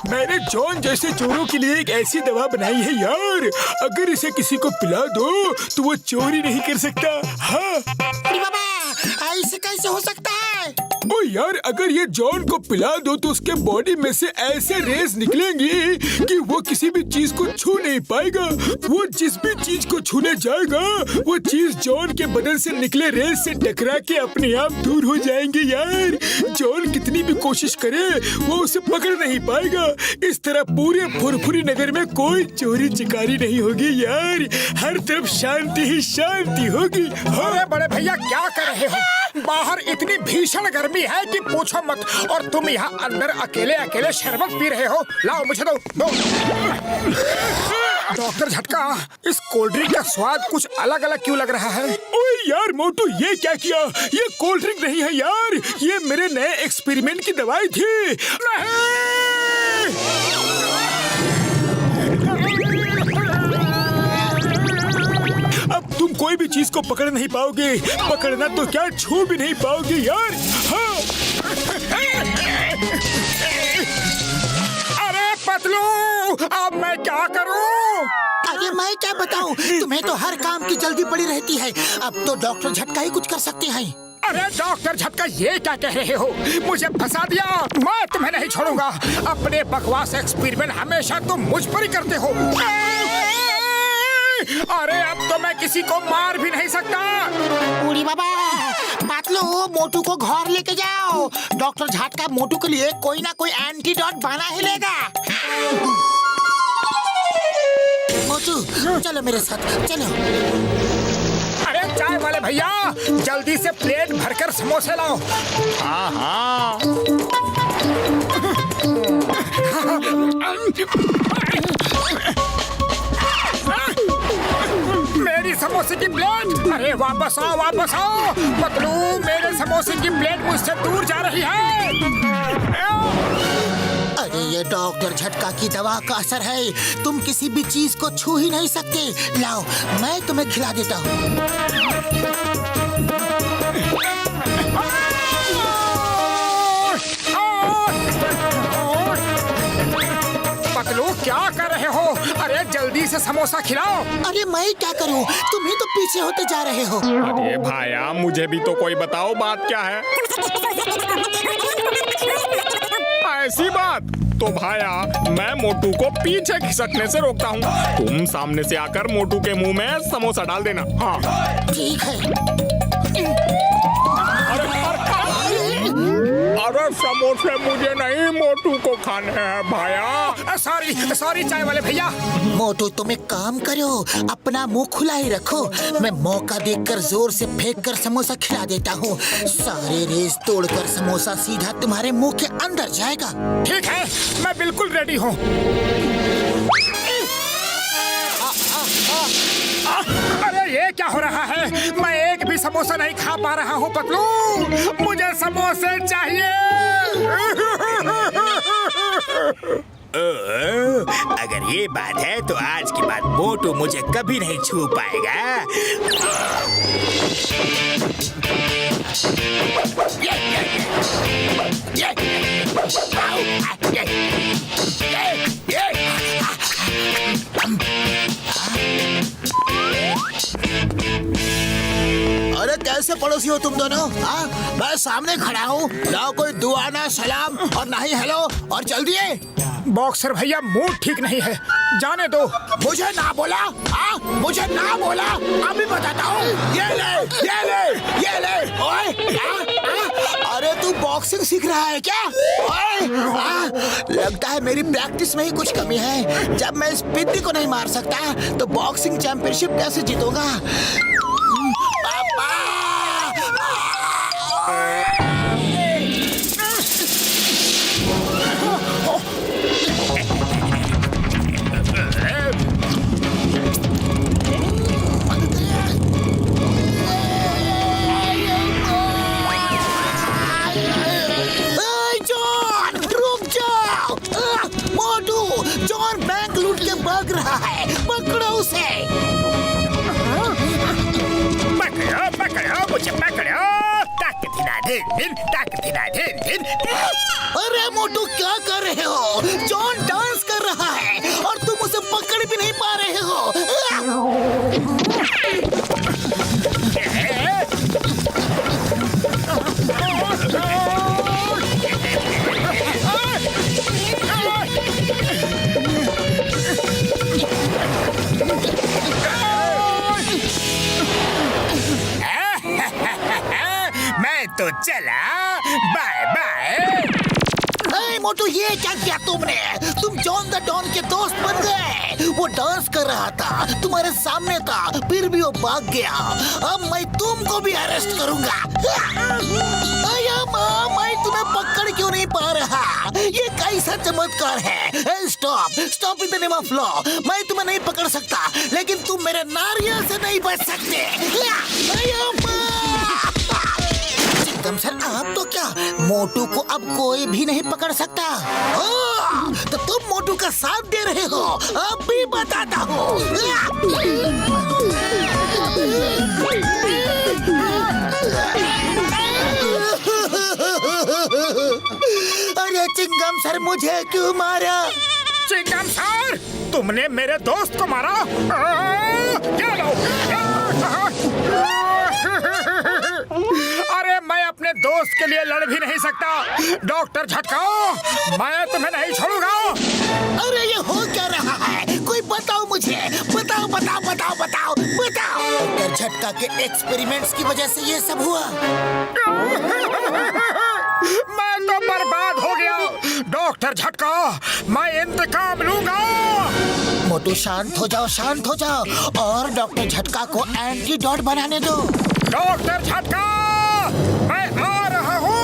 मैंने जॉन जैसे चोरों के लिए एक ऐसी दवा बनाई है यार, अगर इसे किसी को पिला दो तो वो चोरी नहीं कर सकता। हाँ बाबा, ऐसे कैसे हो सकता है? ओ यार, अगर ये जॉन को पिला दो तो उसके बॉडी में से ऐसे रेस निकलेंगी कि वो किसी भी चीज को छू नहीं पाएगा। वो जिस भी चीज को छूने जाएगा वो चीज जॉन के बदन से निकले रेस से टकरा के अपने आप दूर हो जाएंगे यार। जॉन कितनी भी कोशिश करे वो उसे पकड़ नहीं पाएगा। इस तरह पूरे फुरफुरी नगर में कोई चोरी चिकारी नहीं होगी यार, हर तरफ शांति ही शांति होगी। अरे बड़े भैया, क्या कर रहे हो? बाहर इतनी भीषण गर्मी है कि पूछो मत, और तुम यहाँ अंदर अकेले अकेले शरबत पी रहे हो। लाओ मुझे दो। डॉक्टर झटका, इस कोल्ड ड्रिंक का स्वाद कुछ अलग अलग क्यों लग रहा है? ओए यार मोटू, ये क्या किया? ये कोल्ड ड्रिंक नहीं है यार, ये मेरे नए एक्सपेरिमेंट की दवाई थी। नहीं! अब तुम कोई भी चीज को पकड़ नहीं पाओगे, पकड़ना तो क्या छू भी नहीं पाओगे यार। हाँ। अरे पतलू, अब मैं क्या करूं? अरे मैं क्या बताऊं, तुम्हें तो हर काम की जल्दी पड़ी रहती है। अब तो डॉक्टर झटका ही कुछ कर सकते हैं। अरे डॉक्टर झटका, ये क्या कह रहे हो? मुझे फंसा दिया, मैं तुम्हें नहीं छोड़ूंगा। अपने बकवास एक्सपेरिमेंट हमेशा तुम मुझ पर ही करते हो। अरे अब तो मैं किसी को मार भी नहीं सकता। बूढ़ी बाबा, पतलू, मोटू को घर लेके जाओ। डॉक्टर झटका मोटू के लिए कोई ना कोई एंटीडोट बना ही लेगा। मोटू, चलो मेरे साथ, चलो। अरे चाय वाले भैया, जल्दी से प्लेट भरकर समोसे लाओ। हाँ हाँ। मेरी समोसे की प्लेट! अरे वापस आओ, वापस आओ। पतलू, मेरे समोसे की प्लेट मुझसे दूर जा रही है। अरे ये डॉक्टर झटका की दवा का असर है, तुम किसी भी चीज को छू ही नहीं सकते। लाओ, मैं तुम्हें खिला देता हूँ। पतलू, क्या कर रहे हो? अरे जल्दी से समोसा खिलाओ। अरे मैं क्या करूं, तुम ही तो पीछे होते जा रहे हो। अरे भाया, मुझे भी तो कोई बताओ, बात क्या है? ऐसी बात तो भाया, मैं मोटू को पीछे खिसकने से रोकता हूँ। तुम सामने से आकर मोटू के मुंह में समोसा डाल देना। हाँ ठीक है। अरे समोसे मुझे नहीं, मोटू को खाने हैं भाया। सॉरी सॉरी चाय वाले भैया। मोटू, तुम एक काम करो, अपना मुंह खुला ही रखो। मैं मौका देखकर जोर से फेंक कर समोसा खिला देता हूँ। सारे रेस तोड़कर समोसा सीधा तुम्हारे मुंह के अंदर जाएगा। ठीक है, मैं बिल्कुल रेडी हूँ। अरे ये क्या हो रहा है? मैं एक भी समोसा नहीं खा पा रहा हूँ पतलू, मुझे समोसे चाहिए। अगर ये बात है तो आज के बाद मोटू मुझे कभी नहीं छू पाएगा। अरे कैसे पड़ोसी हो तुम दोनों? हाँ, मैं सामने खड़ा हूँ, ना कोई दुआ ना सलाम और ना ही हेलो, और चल दिए। बॉक्सर भैया, मूड ठीक नहीं है, जाने दो। मुझे ना बोला? हाँ, मुझे ना बोला? अभी बताता हूँ। ये ले, ये ले, ये ले। ओए, अरे तू बॉक्सिंग सीख रहा है क्या? ओए, लगता है मेरी प्रैक्टिस में ही कुछ कमी है। जब मैं इस पिद्दी को नहीं मार सकता तो बॉक्सिंग चैंपियनशिप कैसे जीतूंगा? भाग रहा है, पकड़ो उसे। पकड़ो, पकड़ो, मुझे पकड़ो। ताकत हिला दे। धिन धिन ताक धिना धिन धिन। अरे मोटू क्या कर रहे हो? जॉन डांस कर रहा है और तुम उसे पकड़ भी नहीं पा रहे हो। मैं तो चला, बाय बाय। अरे मोटू ये क्या किया तुमने? तुम जॉन द डॉन के दोस्त बन गए। वो डांस कर रहा था, तुम्हारे सामने था, फिर भी वो भाग गया। अब मैं तुमको भी अरेस्ट करूंगा। अया माँ, मैं तुम्हें पकड़ क्यों नहीं पा रहा? ये कैसा चमत्कार है? Stop stop in the name of law. मैं तुम्हें नहीं पकड़ सकता, लेकिन तुम मेरे नारियल से नहीं बच सकते। अया माँ, सर आप तो क्या, मोटू को अब कोई भी नहीं पकड़ सकता। तो तुम मोटू का साथ दे रहे हो? अब भी बताता हूँ। अरे चिंगम सर, मुझे क्यों मारा? चिंगम सर, तुमने मेरे दोस्त को मारा? क्या लो? अरे मैं अपने दोस्त के लिए लड़ भी नहीं सकता। डॉक्टर झटका, मैं तुम्हें नहीं छोड़ूंगा। अरे ये हो क्या रहा है? कोई बताओ मुझे, बताओ बताओ बताओ बताओ बताओ। डॉक्टर झटका के एक्सपेरिमेंट्स की वजह से ये सब हुआ। मैं तो बर्बाद हो गया। डॉक्टर झटका, मैं इंतकाम लूंगा। मोटू शांत हो जाओ, शांत हो जाओ और डॉक्टर झटका को एंटीडोट बनाने दो। डॉक्टर झटका, मैं आ रहा हूँ।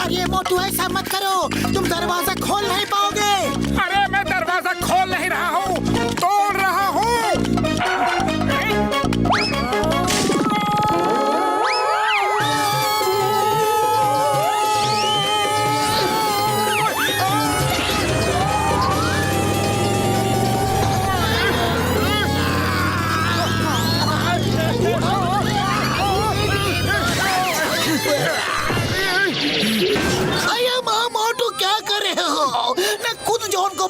अरे मोटू ऐसा मत करो, तुम दरवाजा खोल नहीं पाओगे। अरे मैं दरवाजा खोल नहीं रहा हूँ, तोड़ रहा हूँ।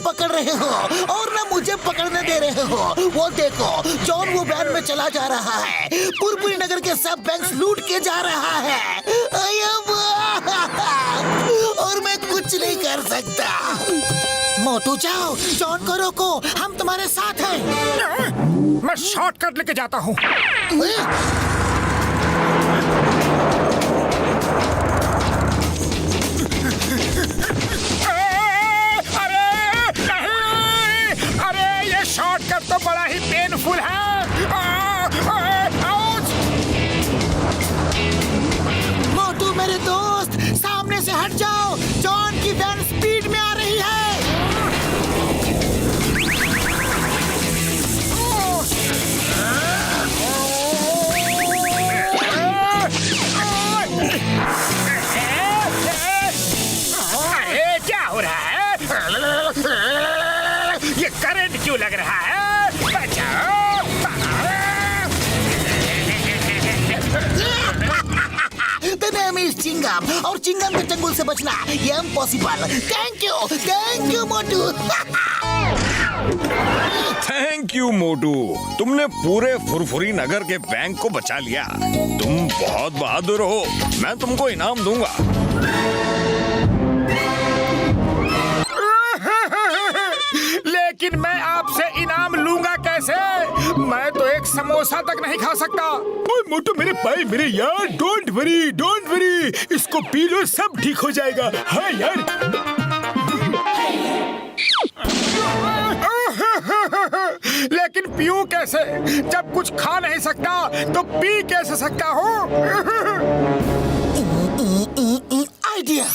पकड़ रहे हो और ना मुझे पकड़ने दे रहे हो। वो देखो, जॉन वो वैन में चला जा रहा है, पुरपुरी नगर के सब बैंक लूट के जा रहा है। और मैं कुछ नहीं कर सकता। मोटू जाओ, जॉन को रोको, हम तुम्हारे साथ हैं। मैं शॉर्टकट लेके जाता हूँ। शॉर्टकट तो बड़ा ही पेनफुल है। मोटू मेरे दोस्त, सामने से हट जाओ, जॉन की वैन स्पीड में आ रही है। अरे क्या हो रहा है? ये करंट क्यों लग रहा है? बचाओ! The name is चिंगम और चिंगम के चंगुल से बचना ये impossible. Thank you Motu. Thank you Motu, तुमने पूरे फुरफुरी नगर के बैंक को बचा लिया। तुम बहुत बहादुर हो, मैं तुमको इनाम दूंगा। लेकिन मैं आपसे इनाम लूंगा कैसे? मैं तो एक समोसा तक नहीं खा सकता। ओए मोटू मेरे भाई, मेरे यार, डोंट वरी, इसको पी लो, सब ठीक हो जाएगा। हाँ यार। लेकिन पीऊं कैसे? जब कुछ खा नहीं सकता तो पी कैसे सकता हूँ? आइडिया।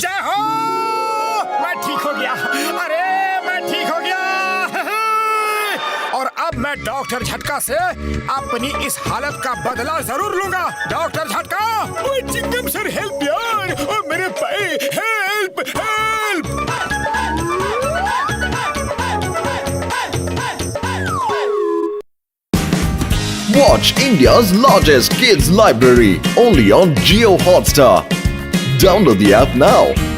जय हो! मैं ठीक हो गया। अरे मैं ठीक हो गया। मैं डॉक्टर झटका से अपनी इस हालत का बदला जरूर लूंगा। डॉक्टर झटका! ओ चिंगम सर, हेल्प यार! ओ मेरे भाई, help help! Watch India's largest kids library only on Jio Hotstar. Download the app now.